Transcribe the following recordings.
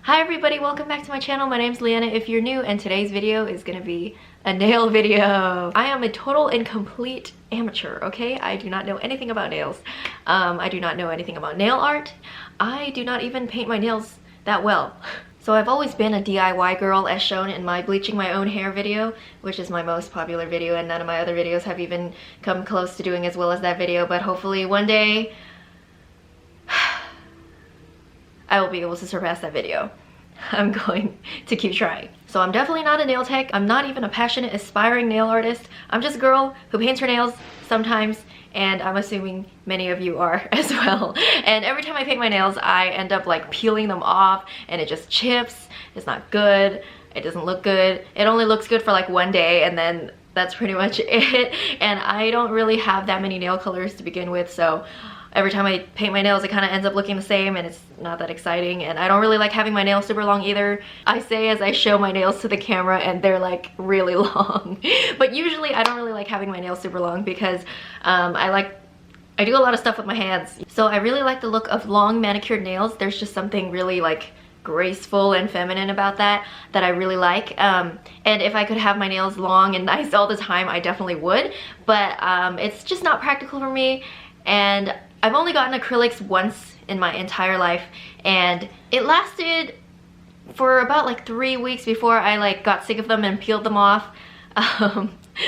Hi everybody, welcome back to my channel. My name's Leanna if you're new, and today's video is gonna be a nail video. I am a total and complete amateur, okay? I do not know anything about nails. I do not know anything about nail art. I do not even paint my nails that well. So I've always been a DIY girl, as shown in my bleaching my own hair video, which is my most popular video, and none of my other videos have even come close to doing as well as that video, but hopefully one day I will be able to surpass that video. I'm going to keep trying. So I'm definitely not a nail tech. I'm not even a passionate, aspiring nail artist. I'm just a girl who paints her nails sometimes, and I'm assuming many of you are as well. And every time I paint my nails, I end up like peeling them off, and it just chips. It's not good. It doesn't look good. It only looks good for like one day, and then that's pretty much it. And I don't really have that many nail colors to begin with, so every time I paint my nails, it kind of ends up looking the same, and it's not that exciting. And I don't really like having my nails super long either. I say as I show my nails to the camera, and they're like really long. But usually I don't really like having my nails super long because I do a lot of stuff with my hands. So I really like the look of long manicured nails. There's just something really like graceful and feminine about that I really like. And if I could have my nails long and nice all the time, I definitely would. But it's just not practical for me. And I've only gotten acrylics once in my entire life, and it lasted for about like 3 weeks before I like got sick of them and peeled them off,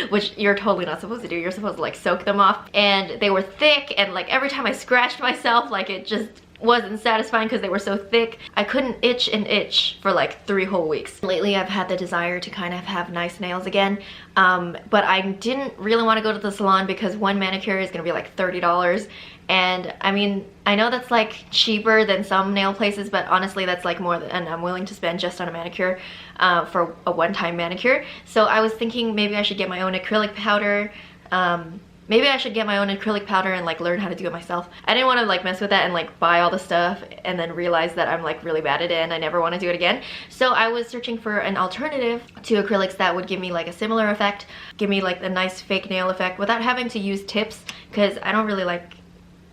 which you're totally not supposed to do. You're supposed to like soak them off, and they were thick, and like every time I scratched myself, like it just wasn't satisfying because they were so thick. I couldn't itch an itch for like 3 whole weeks. Lately I've had the desire to kind of have nice nails again, but I didn't really want to go to the salon because one manicure is gonna be like $30, and I mean, I know that's like cheaper than some nail places, but honestly that's like more than I'm willing to spend just on a manicure for a one-time manicure. So I was thinking maybe I should get my own acrylic powder. Maybe I should get my own acrylic powder and like learn how to do it myself. I didn't want to like mess with that and like buy all the stuff and then realize that I'm like really bad at it and I never want to do it again. So I was searching for an alternative to acrylics that would give me like a similar effect, give me like a nice fake nail effect without having to use tips, because I don't really like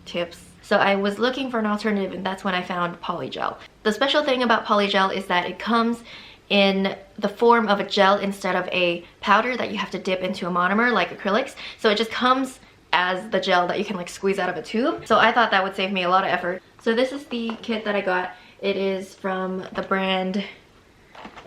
tips. So I was looking for an alternative, and that's when I found Polygel. The special thing about Polygel is that it comes in the form of a gel instead of a powder that you have to dip into a monomer like acrylics. So it just comes as the gel that you can like squeeze out of a tube. So I thought that would save me a lot of effort. So this is the kit that I got. It is from the brand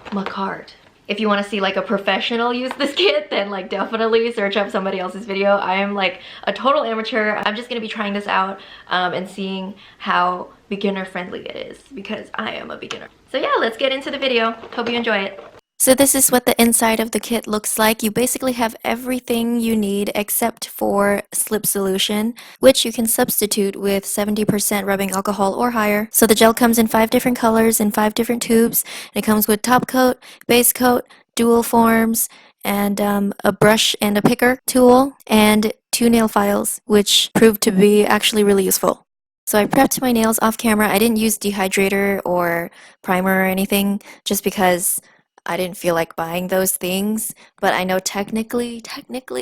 Macart. If you want to see like a professional use this kit, then like definitely search up somebody else's video. I am like a total amateur. I'm just going to be trying this out and seeing how beginner friendly it is, because I am a beginner. So yeah, let's get into the video. Hope you enjoy it. So this is what the inside of the kit looks like. You basically have everything you need except for slip solution, which you can substitute with 70% rubbing alcohol or higher. So the gel comes in 5 different colors in 5 different tubes. It comes with top coat, base coat, dual forms, and a brush and a picker tool, and 2 nail files, which proved to be actually really useful. So I prepped my nails off camera. I didn't use dehydrator or primer or anything just because I didn't feel like buying those things, but I know technically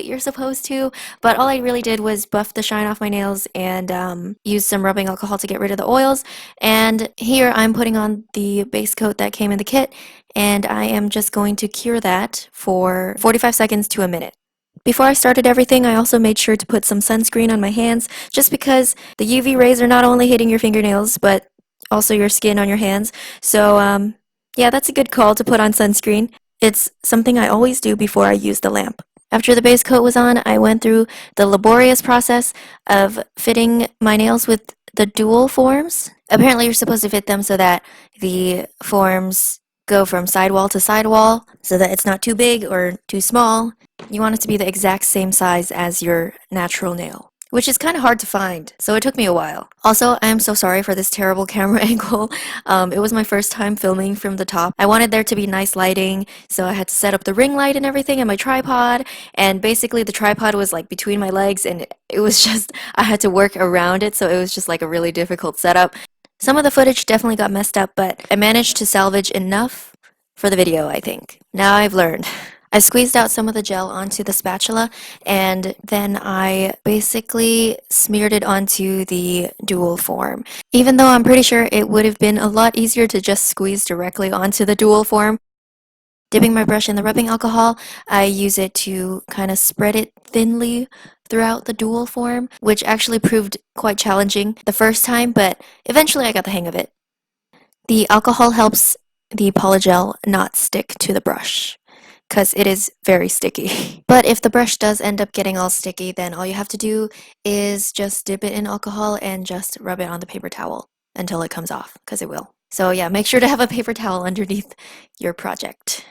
you're supposed to. But all I really did was buff the shine off my nails and use some rubbing alcohol to get rid of the oils. And here I'm putting on the base coat that came in the kit, and I am just going to cure that for 45 seconds to a minute. Before I started everything, I also made sure to put some sunscreen on my hands, just because the UV rays are not only hitting your fingernails, but also your skin on your hands. So yeah, that's a good call to put on sunscreen. It's something I always do before I use the lamp. After the base coat was on, I went through the laborious process of fitting my nails with the dual forms. Apparently you're supposed to fit them so that the forms go from sidewall to sidewall, so that it's not too big or too small. You want it to be the exact same size as your natural nail, which is kind of hard to find, so it took me a while. Also, I am so sorry for this terrible camera angle. It was my first time filming from the top. I wanted there to be nice lighting, so I had to set up the ring light and everything and my tripod, and basically the tripod was like between my legs, and it was just, I had to work around it, so it was just like a really difficult setup. Some of the footage definitely got messed up, but I managed to salvage enough for the video, I think. Now I've learned. I squeezed out some of the gel onto the spatula and then I basically smeared it onto the dual form. Even though I'm pretty sure it would have been a lot easier to just squeeze directly onto the dual form, dipping my brush in the rubbing alcohol, I use it to kind of spread it thinly throughout the dual form, which actually proved quite challenging the first time, but eventually I got the hang of it. The alcohol helps the polygel not stick to the brush because it is very sticky. But if the brush does end up getting all sticky, then all you have to do is just dip it in alcohol and just rub it on the paper towel until it comes off, because it will. So yeah, make sure to have a paper towel underneath your project.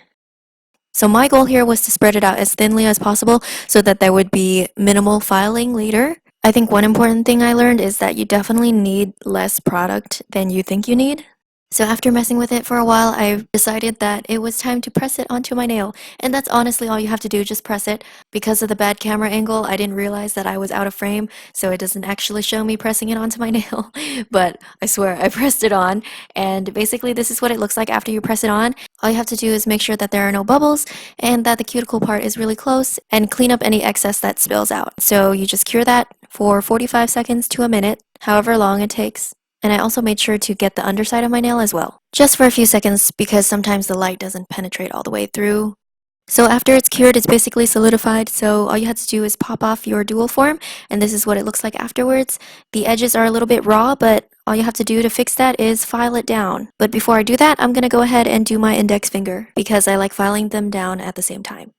So my goal here was to spread it out as thinly as possible so that there would be minimal filing later. I think one important thing I learned is that you definitely need less product than you think you need. So after messing with it for a while, I decided that it was time to press it onto my nail. And that's honestly all you have to do, just press it. Because of the bad camera angle, I didn't realize that I was out of frame, so it doesn't actually show me pressing it onto my nail. But I swear, I pressed it on, and basically this is what it looks like after you press it on. All you have to do is make sure that there are no bubbles, and that the cuticle part is really close, and clean up any excess that spills out. So you just cure that for 45 seconds to a minute, however long it takes. And I also made sure to get the underside of my nail as well, just for a few seconds because sometimes the light doesn't penetrate all the way through. So after it's cured, it's basically solidified, so all you have to do is pop off your dual form, and this is what it looks like afterwards. The edges are a little bit raw, but all you have to do to fix that is file it down. But before I do that, I'm gonna go ahead and do my index finger, because I like filing them down at the same time.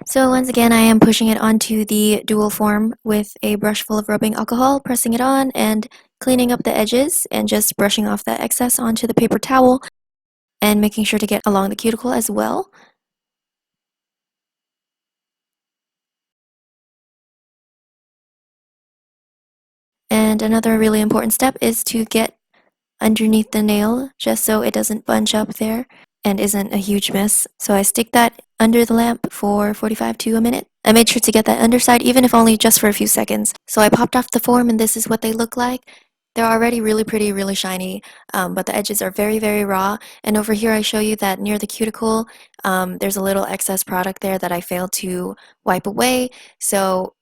So once again, I am pushing it onto the dual form with a brush full of rubbing alcohol, pressing it on and cleaning up the edges and just brushing off that excess onto the paper towel and making sure to get along the cuticle as well. And another really important step is to get underneath the nail just so it doesn't bunch up there and isn't a huge mess. So I stick that under the lamp for 45 to a minute. I made sure to get that underside even if only just for a few seconds. So I popped off the form and this is what they look like. They're already really pretty, really shiny, but the edges are very, very raw. And over here I show you that near the cuticle, there's a little excess product there that I failed to wipe away. So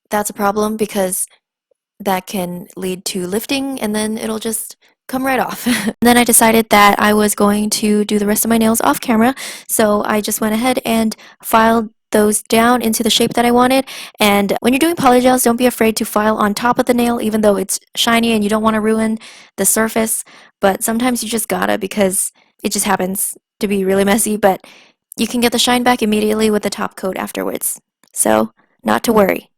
that's a problem because that can lead to lifting and then it'll just come right off. And then I decided that I was going to do the rest of my nails off camera, so I just went ahead and filed those down into the shape that I wanted. And when you're doing polygels, don't be afraid to file on top of the nail even though it's shiny and you don't want to ruin the surface, but sometimes you just gotta because it just happens to be really messy, but you can get the shine back immediately with the top coat afterwards. So, not to worry.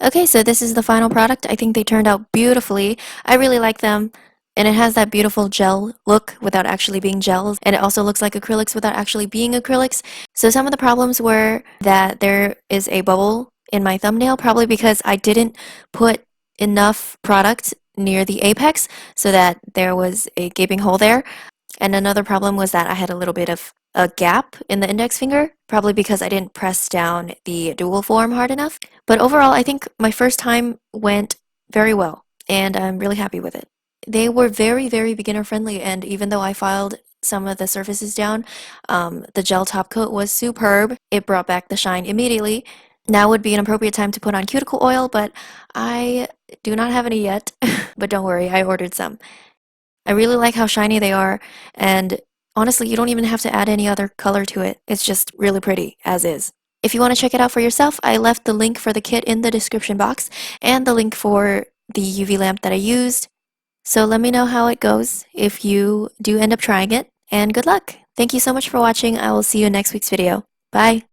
Okay, so this is the final product. I think they turned out beautifully. I really like them. And it has that beautiful gel look without actually being gels. And it also looks like acrylics without actually being acrylics. So some of the problems were that there is a bubble in my thumbnail, probably because I didn't put enough product near the apex so that there was a gaping hole there. And another problem was that I had a little bit of a gap in the index finger, probably because I didn't press down the dual form hard enough. But overall, I think my first time went very well, and I'm really happy with it. They were very, very beginner friendly, and even though I filed some of the surfaces down, the gel top coat was superb. It brought back the shine immediately. Now would be an appropriate time to put on cuticle oil, but I do not have any yet. But don't worry, I ordered some. I really like how shiny they are, and honestly, you don't even have to add any other color to it. It's just really pretty, as is. If you want to check it out for yourself, I left the link for the kit in the description box, and the link for the UV lamp that I used. So let me know how it goes if you do end up trying it, and good luck! Thank you so much for watching. I will see you in next week's video. Bye!